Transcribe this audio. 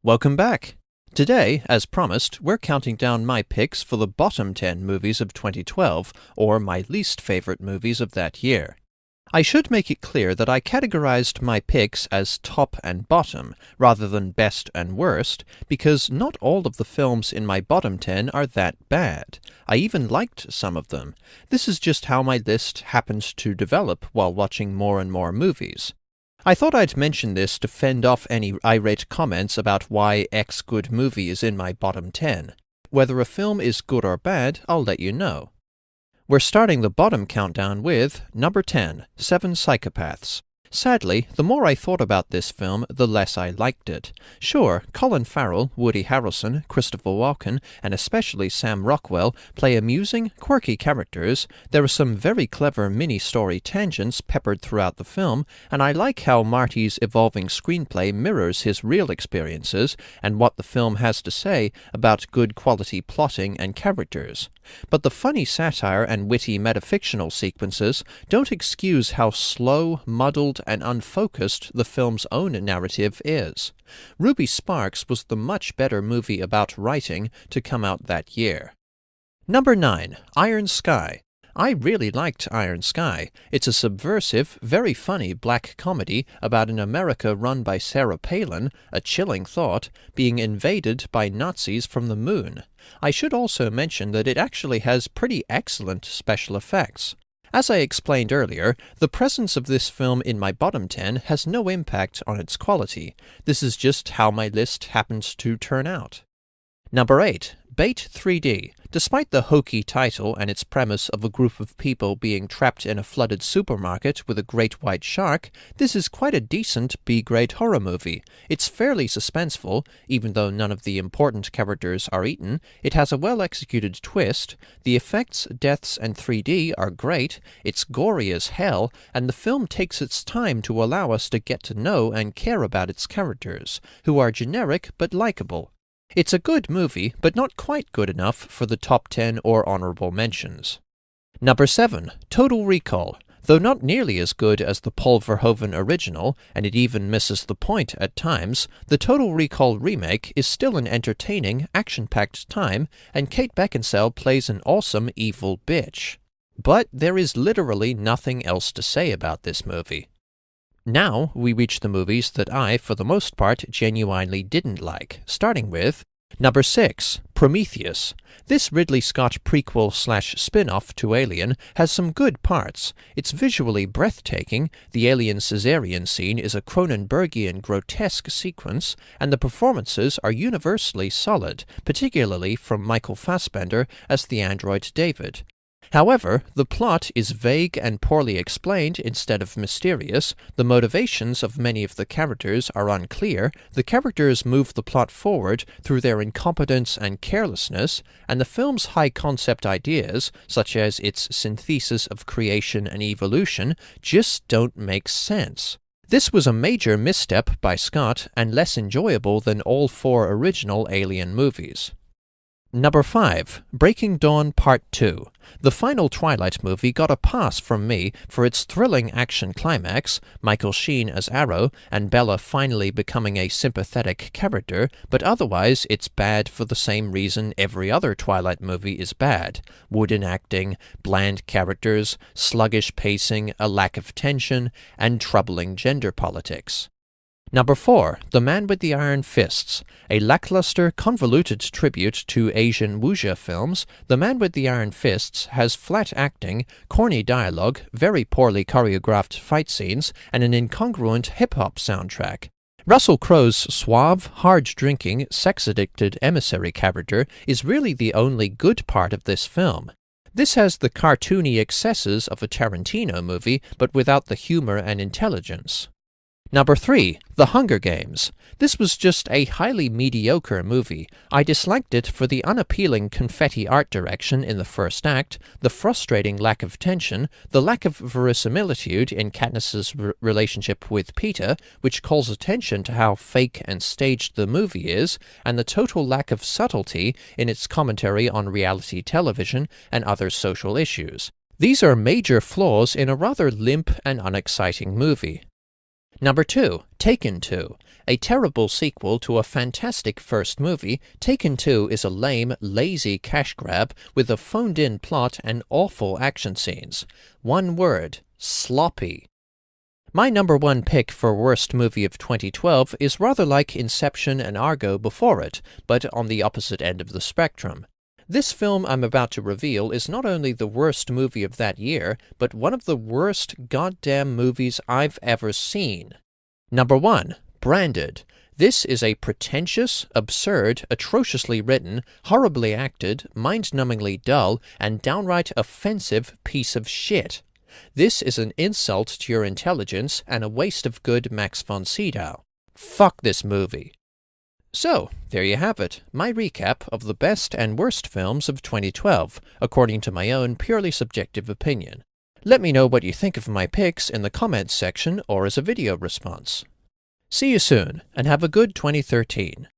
Welcome back! Today, as promised, we're counting down my picks for the bottom 10 movies of 2012, or my least favorite movies of that year. I should make it clear that I categorized my picks as top and bottom, rather than best and worst, because not all of the films in my bottom 10 are that bad. I even liked some of them. This is just how my list happened to develop while watching more and more movies. I thought I'd mention this to fend off any irate comments about why X good movie is in my bottom 10. Whether a film is good or bad, I'll let you know. We're starting the bottom countdown with number 10, Seven Psychopaths. Sadly, the more I thought about this film, the less I liked it. Sure, Colin Farrell, Woody Harrelson, Christopher Walken, and especially Sam Rockwell play amusing, quirky characters. There are some very clever mini-story tangents peppered throughout the film, and I like how Marty's evolving screenplay mirrors his real experiences and what the film has to say about good quality plotting and characters. But the funny satire and witty metafictional sequences don't excuse how slow, muddled, and unfocused the film's own narrative is. Ruby Sparks was the much better movie about writing to come out that year. Number 9, Iron Sky. I really liked Iron Sky. It's a subversive, very funny black comedy about an America run by Sarah Palin, a chilling thought, being invaded by Nazis from the moon. I should also mention that it actually has pretty excellent special effects. As I explained earlier, the presence of this film in my bottom 10 has no impact on its quality. This is just how my list happens to turn out. Number 8, Bait 3D. Despite the hokey title and its premise of a group of people being trapped in a flooded supermarket with a great white shark, this is quite a decent B-grade horror movie. It's fairly suspenseful, even though none of the important characters are eaten. It has a well-executed twist. The effects, deaths, and 3D are great. It's gory as hell, and the film takes its time to allow us to get to know and care about its characters, who are generic but likable. It's a good movie, but not quite good enough for the top 10 or honorable mentions. Number 7, Total Recall. Though not nearly as good as the Paul Verhoeven original, and it even misses the point at times, the Total Recall remake is still an entertaining, action-packed time, and Kate Beckinsale plays an awesome evil bitch. But there is literally nothing else to say about this movie. Now we reach the movies that I, for the most part, genuinely didn't like, starting with number 6, Prometheus. This Ridley Scott prequel/spin-off to Alien has some good parts. It's visually breathtaking, the alien cesarean scene is a Cronenbergian grotesque sequence, and the performances are universally solid, particularly from Michael Fassbender as the android David. However, the plot is vague and poorly explained instead of mysterious, the motivations of many of the characters are unclear, the characters move the plot forward through their incompetence and carelessness, and the film's high-concept ideas, such as its synthesis of creation and evolution, just don't make sense. This was a major misstep by Scott and less enjoyable than all 4 original Alien movies. Number 5, Breaking Dawn Part 2. The final Twilight movie got a pass from me for its thrilling action climax, Michael Sheen as Arrow, and Bella finally becoming a sympathetic character, but otherwise it's bad for the same reason every other Twilight movie is bad. Wooden acting, bland characters, sluggish pacing, a lack of tension, and troubling gender politics. Number 4, The Man with the Iron Fists. A lackluster, convoluted tribute to Asian wuxia films, The Man with the Iron Fists has flat acting, corny dialogue, very poorly choreographed fight scenes, and an incongruent hip-hop soundtrack. Russell Crowe's suave, hard-drinking, sex-addicted emissary character is really the only good part of this film. This has the cartoony excesses of a Tarantino movie, but without the humor and intelligence. Number 3, The Hunger Games. This was just a highly mediocre movie. I disliked it for the unappealing confetti art direction in the first act, the frustrating lack of tension, the lack of verisimilitude in Katniss's relationship with Peter, which calls attention to how fake and staged the movie is, and the total lack of subtlety in its commentary on reality television and other social issues. These are major flaws in a rather limp and unexciting movie. Number 2, Taken 2. A terrible sequel to a fantastic first movie, Taken 2 is a lame, lazy cash grab with a phoned-in plot and awful action scenes. One word: sloppy. My number one pick for worst movie of 2012 is rather like Inception and Argo before it, but on the opposite end of the spectrum. This film I'm about to reveal is not only the worst movie of that year, but one of the worst goddamn movies I've ever seen. Number 1. Branded. This is a pretentious, absurd, atrociously written, horribly acted, mind-numbingly dull, and downright offensive piece of shit. This is an insult to your intelligence and a waste of good Max von Sydow. Fuck this movie. So, there you have it, my recap of the best and worst films of 2012, according to my own purely subjective opinion. Let me know what you think of my picks in the comments section or as a video response. See you soon, and have a good 2013.